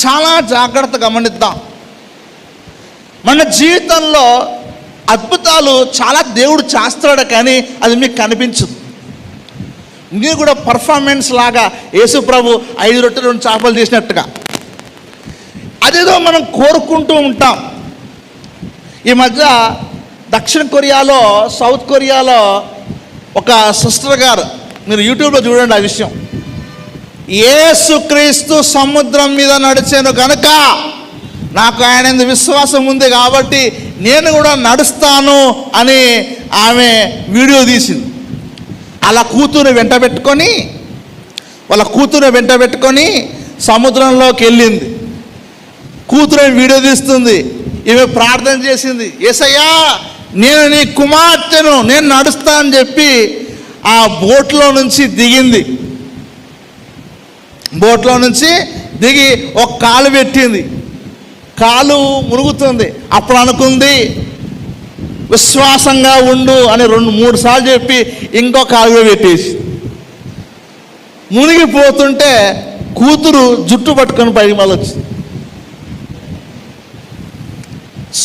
చాలా జాగ్రత్త గమనిద్దాం. మన జీవితంలో అద్భుతాలు చాలా దేవుడు చేస్తాడు, కానీ అది మీకు కనిపించదు. మీరు కూడా పర్ఫార్మెన్స్ లాగా యేసు ప్రభు 5 రొట్టెలు 2 చేపలు చేసినట్టుగా అదేదో మనం కోరుకుంటూ ఉంటాం. ఈ మధ్య దక్షిణ కొరియాలో, సౌత్ కొరియాలో ఒక సిస్టర్ గారు, మీరు యూట్యూబ్లో చూడండి ఆ విషయం, యేసుక్రీస్తు సముద్రం మీద నడిచాను కనుక నాకు ఆయన మీద విశ్వాసం ఉంది కాబట్టి నేను కూడా నడుస్తాను అని ఆమె వీడియో తీసింది. వాళ్ళ కూతురు వెంట పెట్టుకొని సముద్రంలోకి వెళ్ళింది. కూతురు వీడియో తీస్తుంది. ఈమె ప్రార్థన చేసింది, యేసయ్యా నేను నీ కుమార్తెను, నేను నడుస్తా అని చెప్పి ఆ బోట్లో నుంచి దిగింది. బోట్లో నుంచి దిగి ఒక కాలు పెట్టింది. కాలు మునుగుతుంది. అప్పుడు అనుకుంది, విశ్వాసంగా ఉండు అని 2-3 సార్లు చెప్పి ఇంకో కాలు పెట్టేసి మునిగిపోతుంటే కూతురు జుట్టు పట్టుకొని పైకి మళ్ళీ వచ్చింది.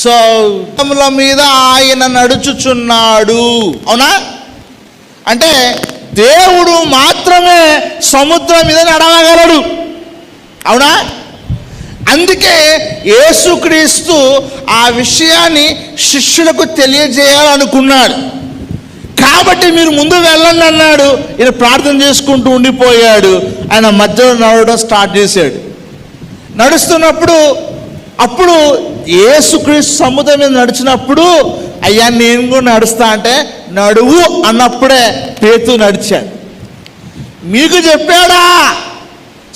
సముద్రముల మీద ఆయన నడుచుచున్నాడు. అవునా? అంటే దేవుడు మాత్రమే సముద్రం మీద నడవగలడు. అవునా? అందుకే యేసుక్రీస్తు ఆ విషయాన్ని శిష్యులకు తెలియజేయాలనుకున్నాడు. కాబట్టి మీరు ముందు వెళ్ళండి అన్నాడు. ఈయన ప్రార్థన చేసుకుంటూ ఉండిపోయాడు. ఆయన మధ్యలో నడవడం స్టార్ట్ చేశాడు. నడుస్తున్నప్పుడు అప్పుడు యేసుక్రీస్తు సముద్రం మీద నడిచినప్పుడు, అయ్యా నేను కూడా నడుస్తా అంటే నడువు అన్నప్పుడే పేతురు నడిచాడు. మీకు చెప్పాడా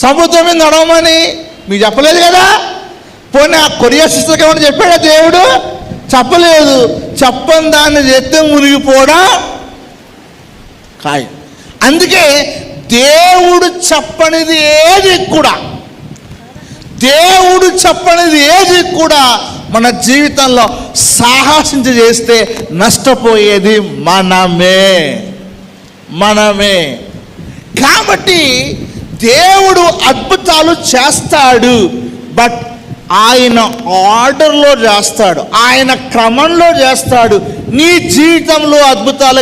సముద్రం మీద నడవమని? మీకు చెప్పలేదు కదా. పోనీ ఆ కొరియా సిస్టర్కి ఏమన్నా చెప్పాడా దేవుడు? చెప్పలేదు. చెప్పని దాన్ని ఎత్తే మునిగిపోవడం ఖాయం. అందుకే దేవుడు చెప్పనిది ఏది కూడా మన జీవితంలో సాహసించి చేస్తే నష్టపోయేది మనమే. కాబట్టి దేవుడు అద్భుతాలు చేస్తాడు, బట్ ఆయన ఆర్డర్లో చేస్తాడు, ఆయన క్రమంలో చేస్తాడు. నీ జీవితంలో అద్భుతాలు